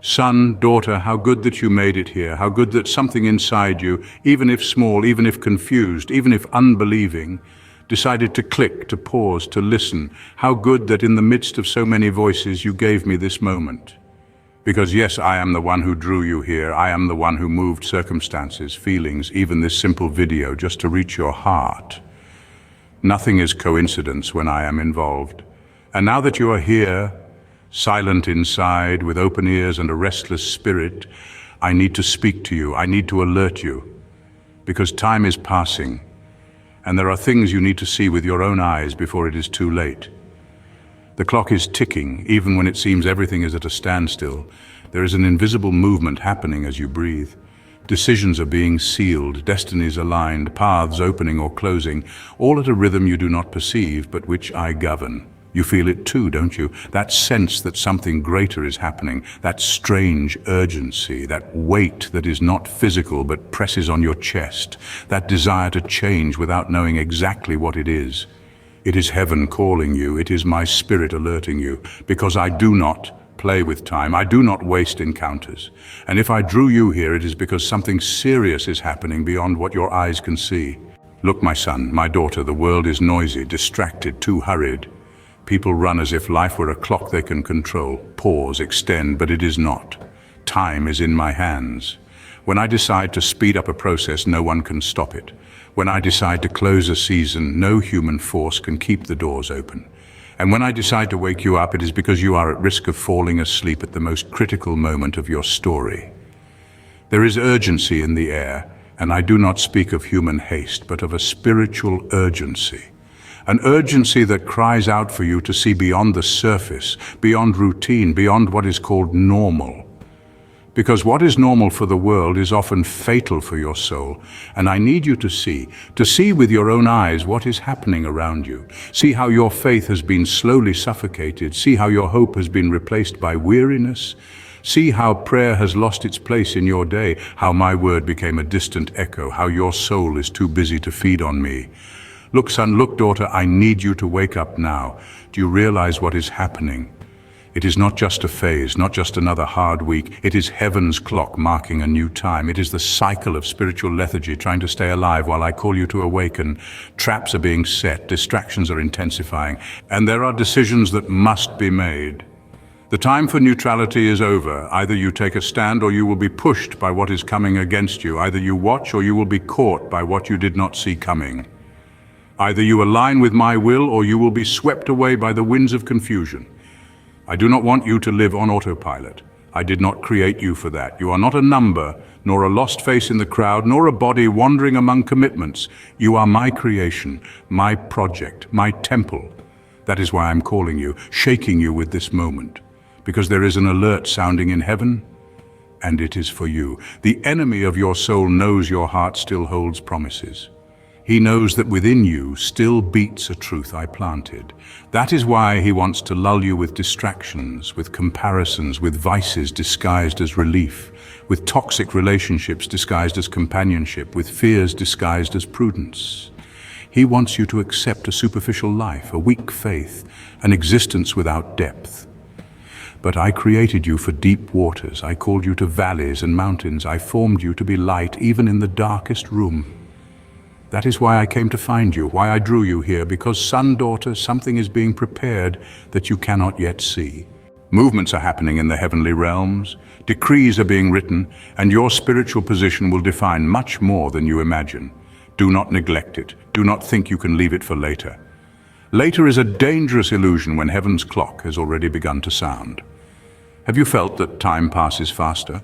Son, daughter, how good that you made it here, how good that something inside you, even if small, even if confused, even if unbelieving, decided to click, to pause, to listen. How good that in the midst of so many voices you gave me this moment. Because yes, I am the one who drew you here. I am the one who moved circumstances, feelings, even this simple video just to reach your heart. Nothing is coincidence when I am involved. And now that you are here, silent inside, with open ears and a restless spirit, I need to speak to you. I need to alert you. Because time is passing, and there are things you need to see with your own eyes before it is too late. The clock is ticking, even when it seems everything is at a standstill. There is an invisible movement happening as you breathe. Decisions are being sealed, destinies aligned, paths opening or closing, all at a rhythm you do not perceive, but which I govern. You feel it too, don't you? That sense that something greater is happening, that strange urgency, that weight that is not physical but presses on your chest, that desire to change without knowing exactly what it is. It is heaven calling you, it is my spirit alerting you, because I do not play with time, I do not waste encounters. And if I drew you here, it is because something serious is happening beyond what your eyes can see. Look, my son, my daughter, the world is noisy, distracted, too hurried. People run as if life were a clock they can control, pause, extend, but it is not. Time is in my hands. When I decide to speed up a process, no one can stop it. When I decide to close a season, no human force can keep the doors open. And when I decide to wake you up, it is because you are at risk of falling asleep at the most critical moment of your story. There is urgency in the air, and I do not speak of human haste, but of a spiritual urgency. An urgency that cries out for you to see beyond the surface, beyond routine, beyond what is called normal. Because what is normal for the world is often fatal for your soul. And I need you to see with your own eyes what is happening around you. See how your faith has been slowly suffocated. See how your hope has been replaced by weariness. See how prayer has lost its place in your day, how my word became a distant echo, how your soul is too busy to feed on me. Look, son, look, daughter, I need you to wake up now. Do you realize what is happening? It is not just a phase, not just another hard week. It is heaven's clock marking a new time. It is the cycle of spiritual lethargy trying to stay alive while I call you to awaken. Traps are being set, distractions are intensifying, and there are decisions that must be made. The time for neutrality is over. Either you take a stand or you will be pushed by what is coming against you. Either you watch or you will be caught by what you did not see coming. Either you align with my will or you will be swept away by the winds of confusion. I do not want you to live on autopilot. I did not create you for that. You are not a number, nor a lost face in the crowd, nor a body wandering among commitments. You are my creation, my project, my temple. That is why I'm calling you, shaking you with this moment. Because there is an alert sounding in heaven, and it is for you. The enemy of your soul knows your heart still holds promises. He knows that within you still beats a truth I planted. That is why he wants to lull you with distractions, with comparisons, with vices disguised as relief, with toxic relationships disguised as companionship, with fears disguised as prudence. He wants you to accept a superficial life, a weak faith, an existence without depth. But I created you for deep waters. I called you to valleys and mountains. I formed you to be light even in the darkest room. That is why I came to find you, why I drew you here, because, son, daughter, something is being prepared that you cannot yet see. Movements are happening in the heavenly realms, decrees are being written, and your spiritual position will define much more than you imagine. Do not neglect it. Do not think you can leave it for later. Later is a dangerous illusion when heaven's clock has already begun to sound. Have you felt that time passes faster?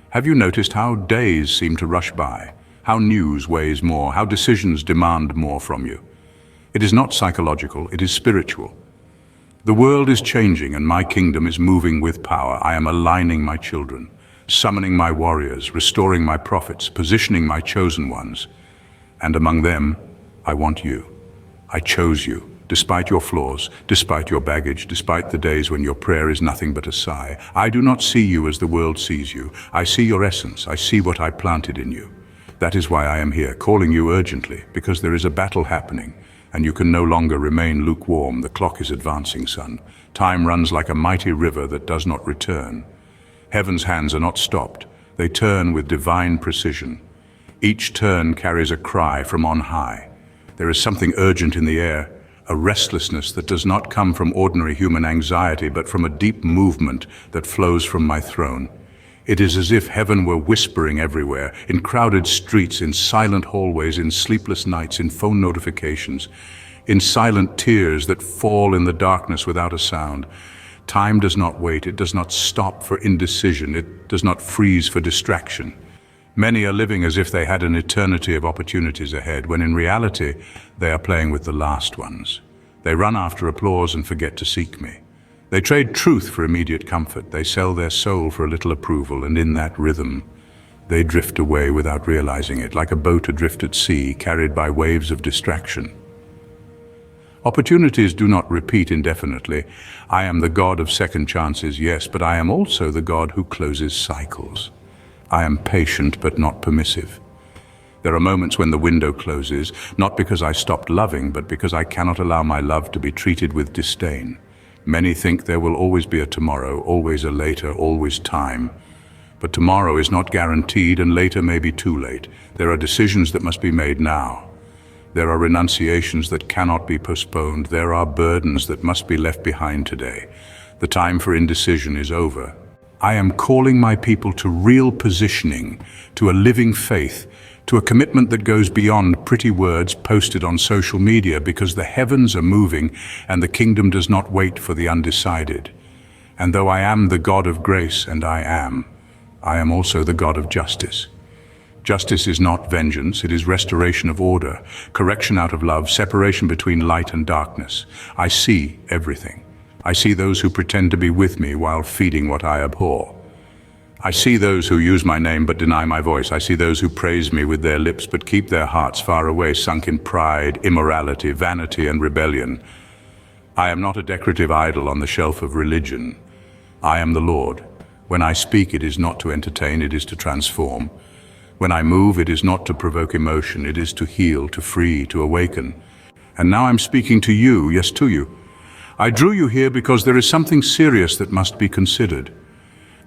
Have you noticed how days seem to rush by? How news weighs more, how decisions demand more from you. It is not psychological, it is spiritual. The world is changing and my kingdom is moving with power. I am aligning my children, summoning my warriors, restoring my prophets, positioning my chosen ones. And among them, I want you. I chose you, despite your flaws, despite your baggage, despite the days when your prayer is nothing but a sigh. I do not see you as the world sees you. I see your essence. I see what I planted in you. That is why I am here, calling you urgently, because there is a battle happening, and you can no longer remain lukewarm. The clock is advancing, son. Time runs like a mighty river that does not return. Heaven's hands are not stopped. They turn with divine precision. Each turn carries a cry from on high. There is something urgent in the air, a restlessness that does not come from ordinary human anxiety, but from a deep movement that flows from my throne. It is as if heaven were whispering everywhere, in crowded streets, in silent hallways, in sleepless nights, in phone notifications, in silent tears that fall in the darkness without a sound. Time does not wait, it does not stop for indecision, it does not freeze for distraction. Many are living as if they had an eternity of opportunities ahead, when in reality they are playing with the last ones. They run after applause and forget to seek me. They trade truth for immediate comfort. They sell their soul for a little approval, and in that rhythm, they drift away without realizing it, like a boat adrift at sea, carried by waves of distraction. Opportunities do not repeat indefinitely. I am the God of second chances, yes, but I am also the God who closes cycles. I am patient but not permissive. There are moments when the window closes, not because I stopped loving, but because I cannot allow my love to be treated with disdain. Many think there will always be a tomorrow, always a later, always time. But tomorrow is not guaranteed, and later may be too late. There are decisions that must be made now. There are renunciations that cannot be postponed. There are burdens that must be left behind today. The time for indecision is over. I am calling my people to real positioning, to a living faith, to a commitment that goes beyond pretty words posted on social media, because the heavens are moving and the kingdom does not wait for the undecided. And though I am the God of grace, and I am also the God of justice. Justice is not vengeance, it is restoration of order, correction out of love, separation between light and darkness. I see everything. I see those who pretend to be with me while feeding what I abhor. I see those who use my name but deny my voice. I see those who praise me with their lips but keep their hearts far away, sunk in pride, immorality, vanity, and rebellion. I am not a decorative idol on the shelf of religion. I am the Lord. When I speak, it is not to entertain, it is to transform. When I move, it is not to provoke emotion, it is to heal, to free, to awaken. And now I'm speaking to you, yes, to you. I drew you here because there is something serious that must be considered.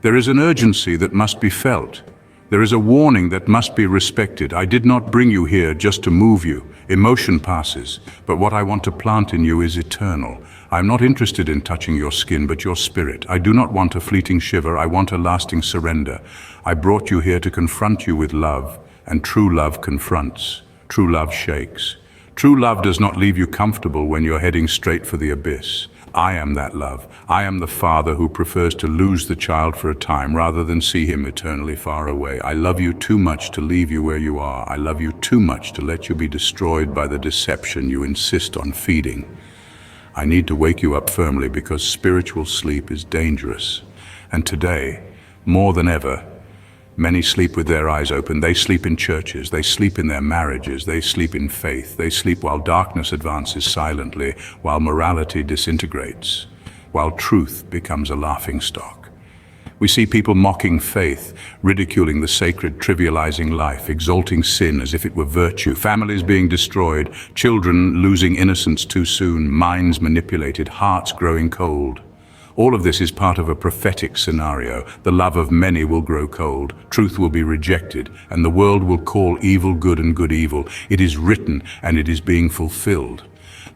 There is an urgency that must be felt. There is a warning that must be respected. I did not bring you here just to move you. Emotion passes, but what I want to plant in you is eternal. I am not interested in touching your skin, but your spirit. I do not want a fleeting shiver, I want a lasting surrender. I brought you here to confront you with love, and true love confronts. True love shakes. True love does not leave you comfortable when you're heading straight for the abyss. I am that love. I am the father who prefers to lose the child for a time rather than see him eternally far away. I love you too much to leave you where you are. I love you too much to let you be destroyed by the deception you insist on feeding. I need to wake you up firmly because spiritual sleep is dangerous. And today, more than ever, many sleep with their eyes open. They sleep in churches, they sleep in their marriages, they sleep in faith, they sleep while darkness advances silently, while morality disintegrates, while truth becomes a laughingstock. We see people mocking faith, ridiculing the sacred, trivializing life, exalting sin as if it were virtue, families being destroyed, children losing innocence too soon, minds manipulated, hearts growing cold. All of this is part of a prophetic scenario. The love of many will grow cold, truth will be rejected, and the world will call evil good and good evil. It is written and it is being fulfilled.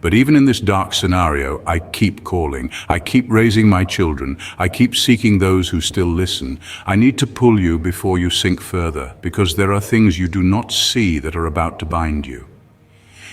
But even in this dark scenario, I keep calling. I keep raising my children. I keep seeking those who still listen. I need to pull you before you sink further, because there are things you do not see that are about to bind you.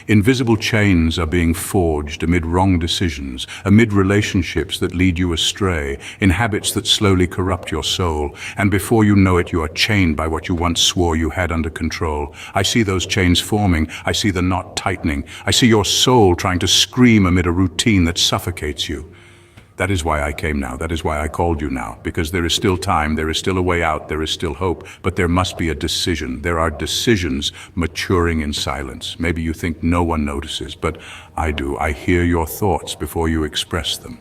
Invisible chains are being forged amid wrong decisions, amid relationships that lead you astray, in habits that slowly corrupt your soul, and before you know it, you are chained by what you once swore you had under control. I see those chains forming. I see the knot tightening. I see your soul trying to scream amid a routine that suffocates you. That is why I came now. That is why I called you now, because there is still time, there is still a way out, there is still hope, but there must be a decision. There are decisions maturing in silence. Maybe you think no one notices, but I do. I hear your thoughts before you express them.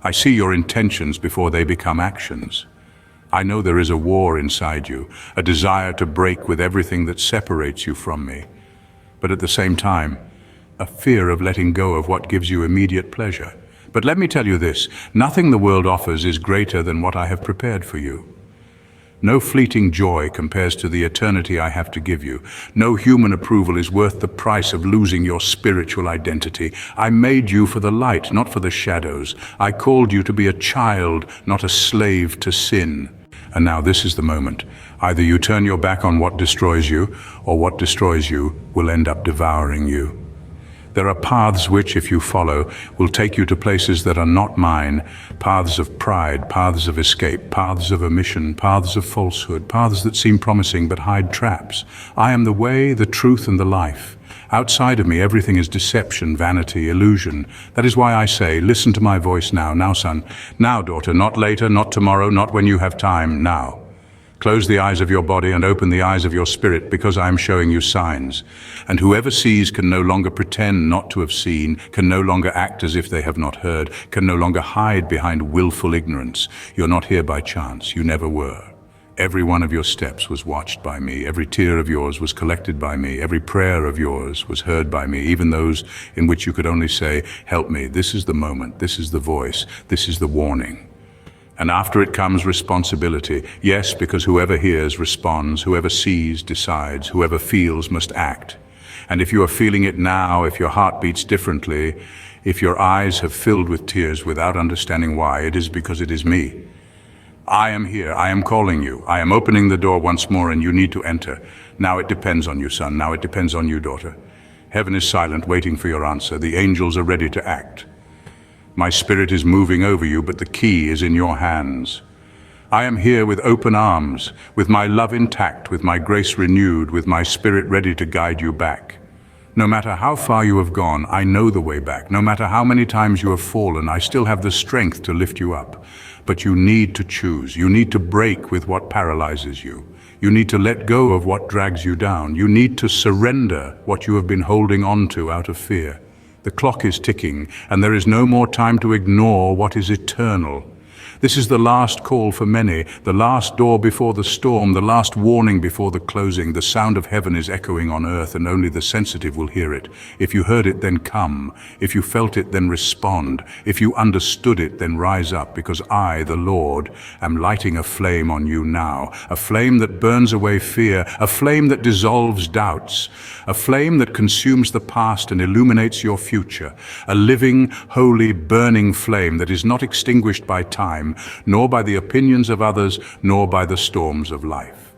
I see your intentions before they become actions. I know there is a war inside you, a desire to break with everything that separates you from me, but at the same time, a fear of letting go of what gives you immediate pleasure. But let me tell you this, nothing the world offers is greater than what I have prepared for you. No fleeting joy compares to the eternity I have to give you. No human approval is worth the price of losing your spiritual identity. I made you for the light, not for the shadows. I called you to be a child, not a slave to sin. And now this is the moment. Either you turn your back on what destroys you, or what destroys you will end up devouring you. There are paths which, if you follow, will take you to places that are not mine, paths of pride, paths of escape, paths of omission, paths of falsehood, paths that seem promising but hide traps. I am the way, the truth, and the life. Outside of me, everything is deception, vanity, illusion. That is why I say, listen to my voice now. Now, son. Now, daughter. Not later, not tomorrow, not when you have time. Now. Close the eyes of your body and open the eyes of your spirit, because I am showing you signs. And whoever sees can no longer pretend not to have seen, can no longer act as if they have not heard, can no longer hide behind willful ignorance. You're not here by chance. You never were. Every one of your steps was watched by me. Every tear of yours was collected by me. Every prayer of yours was heard by me, even those in which you could only say, help me. This is the moment. This is the voice. This is the warning. And after it comes responsibility. Yes, because whoever hears responds, whoever sees decides, whoever feels must act. And if you are feeling it now, if your heart beats differently, if your eyes have filled with tears without understanding why, it is because it is me. I am here, I am calling you, I am opening the door once more, and you need to enter. Now it depends on you, son, now it depends on you, daughter. Heaven is silent, waiting for your answer. The angels are ready to act. My spirit is moving over you, but the key is in your hands. I am here with open arms, with my love intact, with my grace renewed, with my spirit ready to guide you back. No matter how far you have gone, I know the way back. No matter how many times you have fallen, I still have the strength to lift you up. But you need to choose. You need to break with what paralyzes you. You need to let go of what drags you down. You need to surrender what you have been holding on to out of fear. The clock is ticking, and there is no more time to ignore what is eternal. This is the last call for many, the last door before the storm, the last warning before the closing. The sound of heaven is echoing on earth, and only the sensitive will hear it. If you heard it, then come. If you felt it, then respond. If you understood it, then rise up, because I, the Lord, am lighting a flame on you now, a flame that burns away fear, a flame that dissolves doubts, a flame that consumes the past and illuminates your future, a living, holy, burning flame that is not extinguished by time, nor by the opinions of others, nor by the storms of life.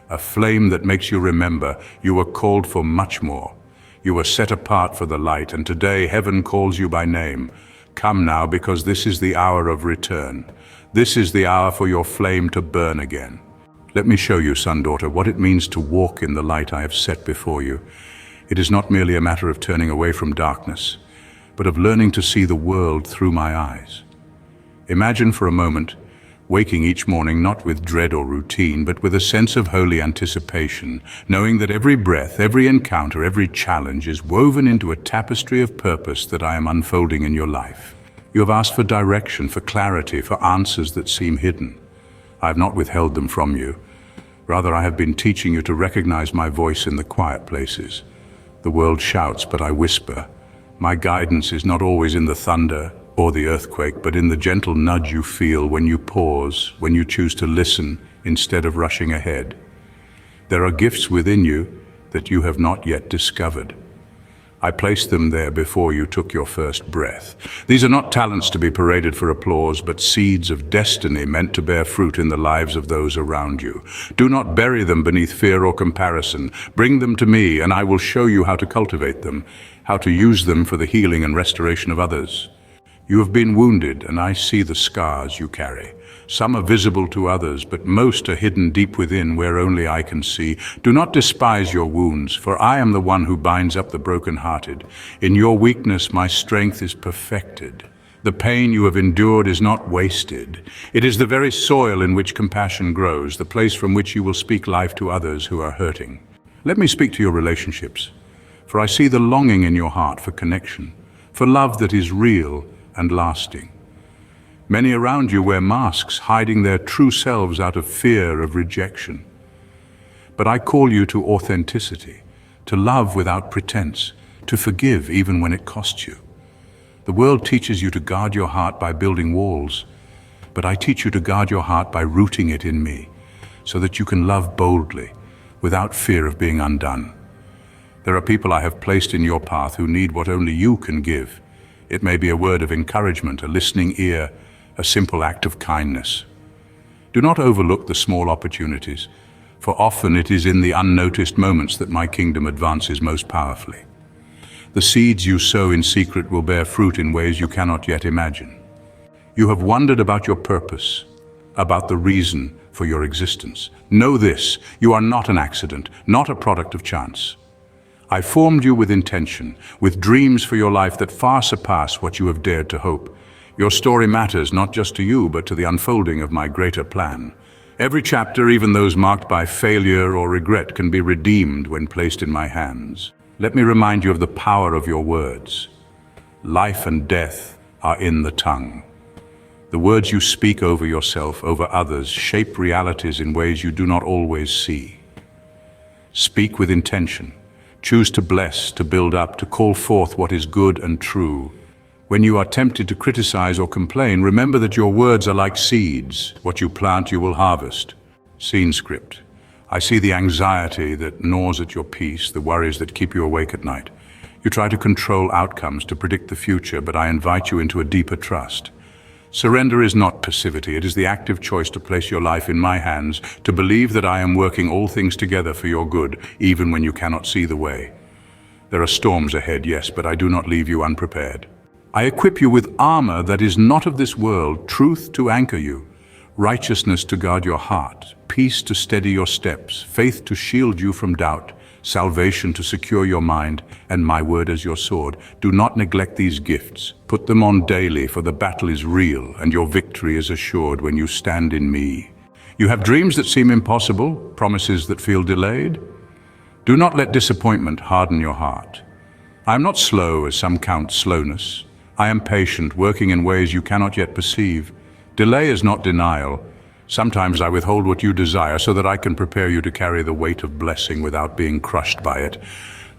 A flame that makes you remember you were called for much more. You were set apart for the light, and today heaven calls you by name. Come now, because this is the hour of return. This is the hour for your flame to burn again. Let me show you, son, daughter, what it means to walk in the light I have set before you. It is not merely a matter of turning away from darkness, but of learning to see the world through my eyes. Imagine for a moment waking each morning not with dread or routine, but with a sense of holy anticipation, knowing that every breath, every encounter, every challenge is woven into a tapestry of purpose that I am unfolding in your life. You have asked for direction, for clarity, for answers that seem hidden. I have not withheld them from you. Rather, I have been teaching you to recognize my voice in the quiet places. The world shouts, but I whisper. My guidance is not always in the thunder or the earthquake, but in the gentle nudge you feel when you pause, when you choose to listen instead of rushing ahead. There are gifts within you that you have not yet discovered. I placed them there before you took your first breath. These are not talents to be paraded for applause, but seeds of destiny meant to bear fruit in the lives of those around you. Do not bury them beneath fear or comparison. Bring them to me, and I will show you how to cultivate them, how to use them for the healing and restoration of others. You have been wounded, and I see the scars you carry. Some are visible to others, but most are hidden deep within where only I can see. Do not despise your wounds, for I am the one who binds up the brokenhearted. In your weakness my strength is perfected. The pain you have endured is not wasted. It is the very soil in which compassion grows, the place from which you will speak life to others who are hurting. Let me speak to your relationships, for I see the longing in your heart for connection, for love that is real and lasting. Many around you wear masks, hiding their true selves out of fear of rejection. But I call you to authenticity, to love without pretense, to forgive even when it costs you. The world teaches you to guard your heart by building walls, but I teach you to guard your heart by rooting it in me, so that you can love boldly, without fear of being undone. There are people I have placed in your path who need what only you can give. It may be a word of encouragement, a listening ear, a simple act of kindness. Do not overlook the small opportunities, for often it is in the unnoticed moments that my kingdom advances most powerfully. The seeds you sow in secret will bear fruit in ways you cannot yet imagine. You have wondered about your purpose, about the reason for your existence. Know this, you are not an accident, not a product of chance. I formed you with intention, with dreams for your life that far surpass what you have dared to hope. Your story matters not just to you, but to the unfolding of my greater plan. Every chapter, even those marked by failure or regret, can be redeemed when placed in my hands. Let me remind you of the power of your words. Life and death are in the tongue. The words you speak over yourself, over others, shape realities in ways you do not always see. Speak with intention. Choose to bless, to build up, to call forth what is good and true. When you are tempted to criticize or complain, remember that your words are like seeds. What you plant, you will harvest. Scene script. I see the anxiety that gnaws at your peace, the worries that keep you awake at night. You try to control outcomes, to predict the future, but I invite you into a deeper trust. Surrender is not passivity. It is the active choice to place your life in my hands, to believe that I am working all things together for your good, even when you cannot see the way. There are storms ahead, yes, but I do not leave you unprepared. I equip you with armor that is not of this world, truth to anchor you, righteousness to guard your heart, peace to steady your steps, faith to shield you from doubt, salvation to secure your mind, and my word as your sword. Do not neglect these gifts. Put them on daily, for the battle is real, and your victory is assured when you stand in me. You have dreams that seem impossible, promises that feel delayed. Do not let disappointment harden your heart. I am not slow, as some count slowness. I am patient, working in ways you cannot yet perceive. Delay is not denial. Sometimes I withhold what you desire so that I can prepare you to carry the weight of blessing without being crushed by it.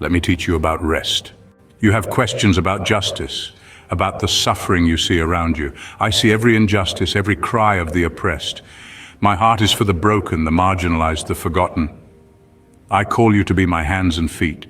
Let me teach you about rest. You have questions about justice, about the suffering you see around you. I see every injustice, every cry of the oppressed. My heart is for the broken, the marginalized, the forgotten. I call you to be my hands and feet,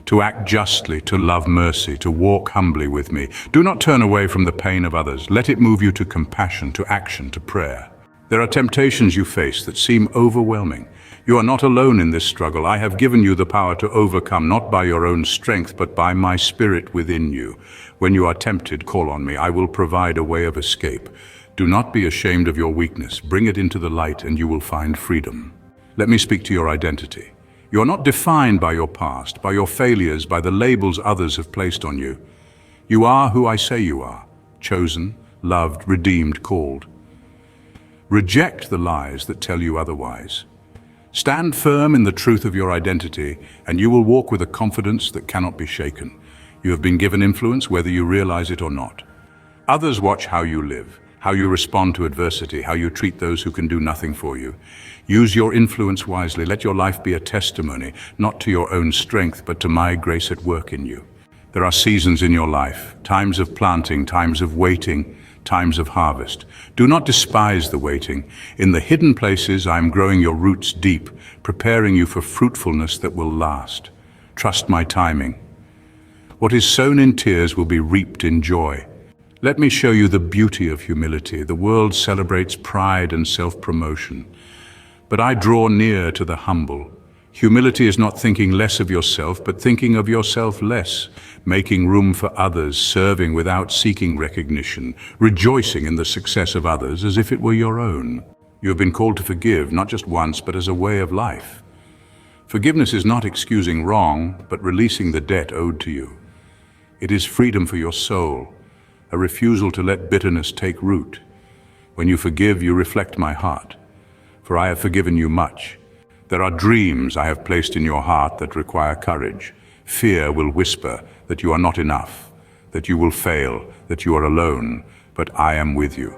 to act justly, to love mercy, to walk humbly with me. Do not turn away from the pain of others. Let it move you to compassion, to action, to prayer. There are temptations you face that seem overwhelming. You are not alone in this struggle. I have given you the power to overcome, not by your own strength, but by my spirit within you. When you are tempted, call on me. I will provide a way of escape. Do not be ashamed of your weakness. Bring it into the light and you will find freedom. Let me speak to your identity. You are not defined by your past, by your failures, by the labels others have placed on you. You are who I say you are, chosen, loved, redeemed, called. Reject the lies that tell you otherwise. Stand firm in the truth of your identity, and you will walk with a confidence that cannot be shaken. You have been given influence, whether you realize it or not. Others watch how you live, how you respond to adversity, how you treat those who can do nothing for you. Use your influence wisely. Let your life be a testimony, not to your own strength, but to my grace at work in you. There are seasons in your life, times of planting, times of waiting, times of harvest. Do not despise the waiting. In the hidden places, I am growing your roots deep, preparing you for fruitfulness that will last. Trust my timing. What is sown in tears will be reaped in joy. Let me show you the beauty of humility. The world celebrates pride and self-promotion, but I draw near to the humble. Humility is not thinking less of yourself, but thinking of yourself less, making room for others, serving without seeking recognition, rejoicing in the success of others as if it were your own. You have been called to forgive, not just once, but as a way of life. Forgiveness is not excusing wrong, but releasing the debt owed to you. It is freedom for your soul, a refusal to let bitterness take root. When you forgive, you reflect my heart, for I have forgiven you much. There are dreams I have placed in your heart that require courage. Fear will whisper that you are not enough, that you will fail, that you are alone, but I am with you.